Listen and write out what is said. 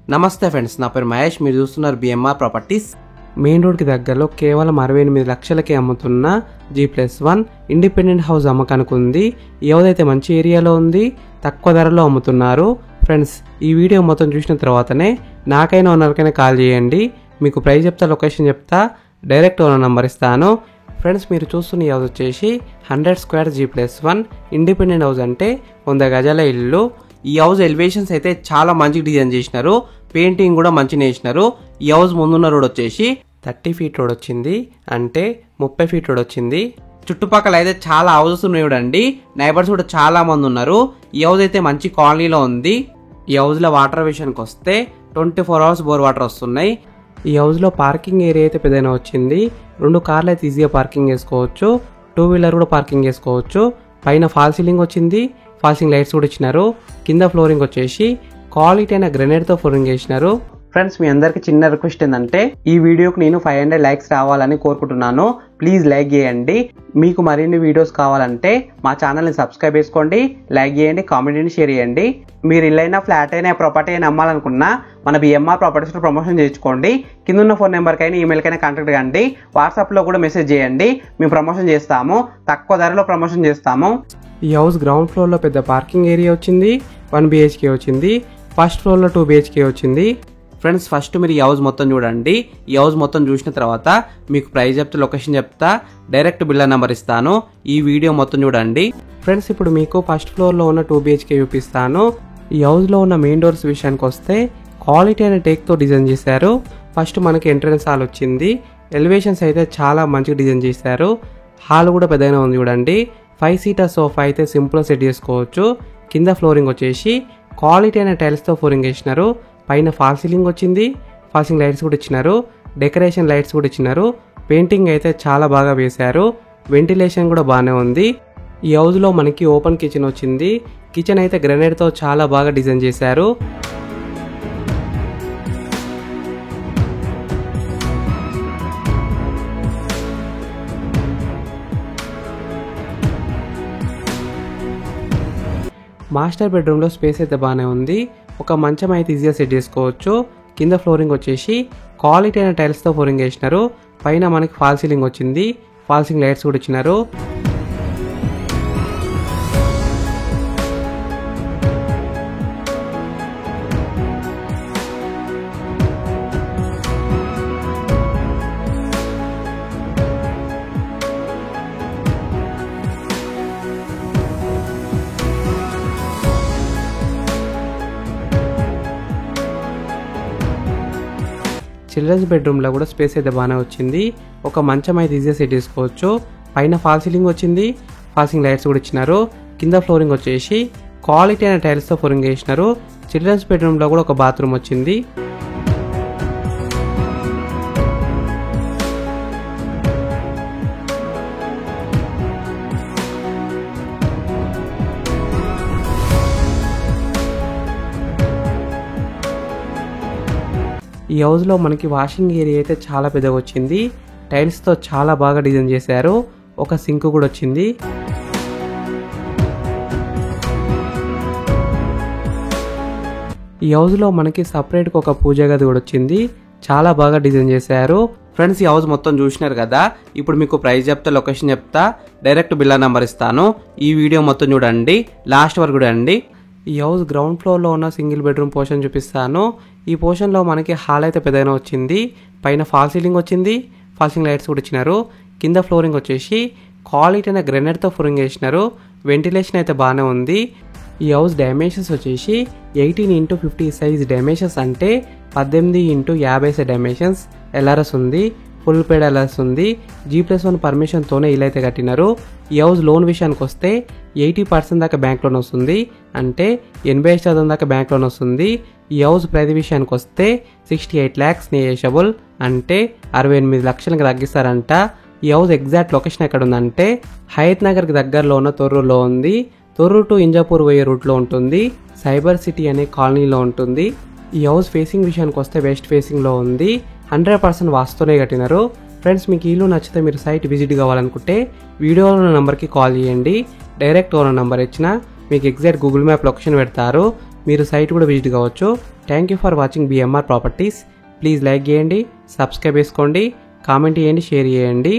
నమస్తే ఫ్రెండ్స్, నా పేరు మహేష్. మీరు చూస్తున్నారు బిఎంఆర్ ప్రాపర్టీస్. మెయిన్ రోడ్కి దగ్గరలో కేవలం 68 లక్షలకే అమ్ముతున్న G+1 ఇండిపెండెంట్ హౌస్ అమ్మకానికి ఉంది. ఏదైతే మంచి ఏరియాలో ఉంది, తక్కువ ధరలో అమ్ముతున్నారు. ఫ్రెండ్స్, ఈ వీడియో మొత్తం చూసిన తర్వాతనే నాకైనా ఓనర్కైనా కాల్ చేయండి. మీకు ప్రైస్ చెప్తా, లొకేషన్ చెప్తా, డైరెక్ట్ ఓనర్ నెంబర్ ఇస్తాను. ఫ్రెండ్స్, మీరు చూస్తున్న ఈ హౌస్ వచ్చేసి 100 స్క్వేర్ G+1 ఇండిపెండెంట్ హౌస్, అంటే 100 గజాల ఇల్లు. ఈ హౌస్ ఎలివేషన్స్ అయితే చాలా మంచి డిజైన్ చేసినారు, పెయింటింగ్ కూడా మంచిగా వేసినారు. ఈ హౌస్ ముందున్న రోడ్ వచ్చేసి 30 ఫీట్ రోడ్ వచ్చింది, అంటే 30 ఫీట్ రోడ్ వచ్చింది. చుట్టుపక్కల అయితే చాలా హౌసెస్ ఉన్నాయి చూడండి, నైబర్స్ కూడా చాలా మంది ఉన్నారు. ఈ హౌస్ అయితే మంచి కాలనీలో ఉంది. ఈ హౌస్లో వాటర్ విషయానికి వస్తే 24 అవర్స్ బోర్ వాటర్ వస్తున్నాయి. ఈ హౌస్లో పార్కింగ్ ఏరియా అయితే పెద్దగా వచ్చింది. 2 కార్లు అయితే ఈజీగా పార్కింగ్ చేసుకోవచ్చు, 2 వీలర్ కూడా పార్కింగ్ చేసుకోవచ్చు. పైన ఫాల్ సీలింగ్ వచ్చింది, ఫాల్ సీలింగ్ లైట్స్ కూడా ఇచ్చినారు. కింద ఫ్లోరింగ్ వచ్చేసి క్వాలిటీ అయిన గ్రెనైట్తో ఫ్లోరింగ్ చేసినారు. ఫ్రెండ్స్, మీ అందరికి చిన్న రిక్వెస్ట్ ఏంటంటే ఈ వీడియోకి నేను 500 లైక్స్ రావాలని కోరుకుంటున్నాను. ప్లీజ్ లైక్ చేయండి. మీకు మరిన్ని వీడియోస్ కావాలంటే మా ఛానల్ని సబ్స్క్రైబ్ చేసుకోండి, లైక్ చేయండి, కామెంట్ని షేర్ చేయండి. మీరు ఇల్లైనా ఫ్లాట్ అయినా ప్రాపర్టీ అయినా అమ్మాలనుకున్నా మన బిఎంఆర్ ప్రాపర్టీస్లో ప్రమోషన్ చేయించుకోండి. కింద ఉన్న ఫోన్ నెంబర్కైనా ఈమెయిల్కైనా కాంటాక్ట్ కండి, వాట్సాప్లో కూడా మెసేజ్ చేయండి. మేము ప్రమోషన్ చేస్తాము, తక్కువ ధరలో ప్రమోషన్ చేస్తాము. ఈ హౌస్ గ్రౌండ్ ఫ్లోర్లో పెద్ద పార్కింగ్ ఏరియా వచ్చింది, 1 BHK వచ్చింది. ఫస్ట్ ఫ్లోర్లో 2 BHK వచ్చింది. ఫ్రెండ్స్, ఫస్ట్ మీరు ఈ హౌస్ మొత్తం చూడండి. ఈ హౌస్ మొత్తం చూసిన తర్వాత మీకు ప్రైస్ చెప్తా, లొకేషన్ చెప్తా, డైరెక్ట్ బిల్డర్ నెంబర్ ఇస్తాను. ఈ వీడియో మొత్తం చూడండి. ఫ్రెండ్స్, ఇప్పుడు మీకు ఫస్ట్ ఫ్లోర్లో ఉన్న 2 BHK చూపిస్తాను. ఈ హౌస్లో ఉన్న మెయిన్ డోర్స్ విషయానికి వస్తే క్వాలిటీ అయిన టేక్తో డిజైన్ చేశారు. ఫస్ట్ మనకి ఎంట్రన్స్ హాల్ వచ్చింది. ఎలివేషన్స్ అయితే చాలా మంచిగా డిజైన్ చేశారు. హాల్ కూడా పెద్దగానే ఉంది చూడండి. 5 సీటర్ సోఫా అయితే సింపుల్గా సెట్ చేసుకోవచ్చు. కింద ఫ్లోరింగ్ వచ్చేసి క్వాలిటీ అయిన టైల్స్తో ఫ్లోరింగ్ వేసినారు. పైన ఫాల్ సీలింగ్ వచ్చింది, ఫాల్ సీలింగ్ లైట్స్ కూడా ఇచ్చినారు, డెకరేషన్ లైట్స్ కూడా ఇచ్చినారు. పెయింటింగ్ అయితే చాలా బాగా వేశారు, వెంటిలేషన్ కూడా బాగానే ఉంది. ఈ హౌస్లో మనకి ఓపెన్ కిచెన్ వచ్చింది. కిచెన్ అయితే గ్రెనైట్తో చాలా బాగా డిజైన్ చేశారు. మాస్టర్ బెడ్రూమ్లో స్పేస్ అయితే బాగానే ఉంది. ఒక మంచం అయితే ఈజీగా సెట్ చేసుకోవచ్చు. కింద ఫ్లోరింగ్ వచ్చేసి క్వాలిటీ అయిన టైల్స్తో ఫ్లోరింగ్ వేసినారు. పైన మనకి ఫాల్ సీలింగ్ వచ్చింది, ఫాల్ సీలింగ్ లైట్స్ కూడా ఇచ్చినారు. చిల్డ్రన్స్ బెడ్రూమ్లో కూడా స్పేస్ అయితే బాగానే వచ్చింది. ఒక మంచం అయితే ఈజీగా సెట్ చేసుకోవచ్చు. పైన ఫాల్ సీలింగ్ వచ్చింది, ఫాల్ సీలింగ్ లైట్స్ కూడా ఇచ్చినారు. కింద ఫ్లోరింగ్ వచ్చేసి క్వాలిటీ అయిన టైల్స్తో ఫ్లోరింగ్ వేసినారు. చిల్డ్రన్స్ బెడ్రూమ్లో కూడా ఒక బాత్రూమ్ వచ్చింది. ఈ హౌస్లో మనకి వాషింగ్ ఏరియా అయితే చాలా పెద్దగా వచ్చింది. టైల్స్తో చాలా బాగా డిజైన్ చేశారు. ఒక సింక్ కూడా వచ్చింది. ఈ హౌస్లో మనకి సపరేట్గా ఒక పూజ గది కూడా వచ్చింది. చాలా బాగా డిజైన్ చేశారు. ఫ్రెండ్స్, ఈ హౌస్ మొత్తం చూసినారు కదా. ఇప్పుడు మీకు ప్రైస్ చెప్తా, లొకేషన్ చెప్తా, డైరెక్ట్ బిల్డర్ నెంబర్ ఇస్తాను. ఈ వీడియో మొత్తం చూడండి, లాస్ట్ వరకు చూడండి. ఈ హౌస్ గ్రౌండ్ ఫ్లోర్లో ఉన్న సింగిల్ బెడ్రూమ్ పోర్షన్ చూపిస్తాను. ఈ పోర్షన్లో మనకి హాల్ అయితే పెద్దగానే వచ్చింది. పైన ఫాల్ సీలింగ్ వచ్చింది, ఫాల్ సీలింగ్ లైట్స్ కూడా ఇచ్చినారు. కింద ఫ్లోరింగ్ వచ్చేసి క్వాలిటీ అయిన గ్రెనైట్తో ఫ్లోరింగ్ వేసినారు. వెంటిలేషన్ అయితే బాగానే ఉంది. ఈ హౌస్ డైమెన్షన్స్ వచ్చేసి 18x50 సైజ్ డైమెన్షన్స్, అంటే 18x50 డైమెన్షన్స్. LRS ఉంది, ఫుల్ పేడ్ LRS ఉంది. G+1 పర్మిషన్తోనే ఇల్లు అయితే కట్టినారు. ఈ హౌస్ లోన్ విషయానికి వస్తే 80% దాకా బ్యాంక్ లోన్ వస్తుంది, అంటే 85% దాకా బ్యాంక్ లోన్ వస్తుంది. ఈ హౌస్ ప్రైస్ విషయానికి వస్తే 68 lakhs నెగోషియబుల్, అంటే 68 లక్షలకి తగ్గిస్తారంట. ఈ హౌస్ ఎగ్జాక్ట్ లొకేషన్ ఎక్కడ ఉందంటే హయత్ నగర్కి దగ్గరలో ఉన్న తొర్రూరులో ఉంది. తొర్రూరు టు ఇంజాపూర్ పోయే రూట్లో ఉంటుంది. సైబర్ సిటీ అనే కాలనీలో ఉంటుంది. ఈ హౌస్ ఫేసింగ్ విషయానికి వస్తే వెస్ట్ ఫేసింగ్లో ఉంది. 100% వాస్తునే కట్టినారు. ఫ్రెండ్స్, మీకు ఇల్లు నచ్చితే మీరు సైట్ విజిట్ కావాలనుకుంటే వీడియోలో ఉన్న నెంబర్కి కాల్ చేయండి. డైరెక్ట్ ఓనర్ నెంబర్ ఇచ్చిన మీకు ఎగ్జాక్ట్ గూగుల్ మ్యాప్ లొకేషన్ పెడతారు. మీరు సైట్ కూడా విజిట్ కావచ్చు. Thank you for watching BMR properties. Please like చేయండి, సబ్స్క్రైబ్ చేసుకోండి, కామెంట్ చేయండి, షేర్ చేయండి.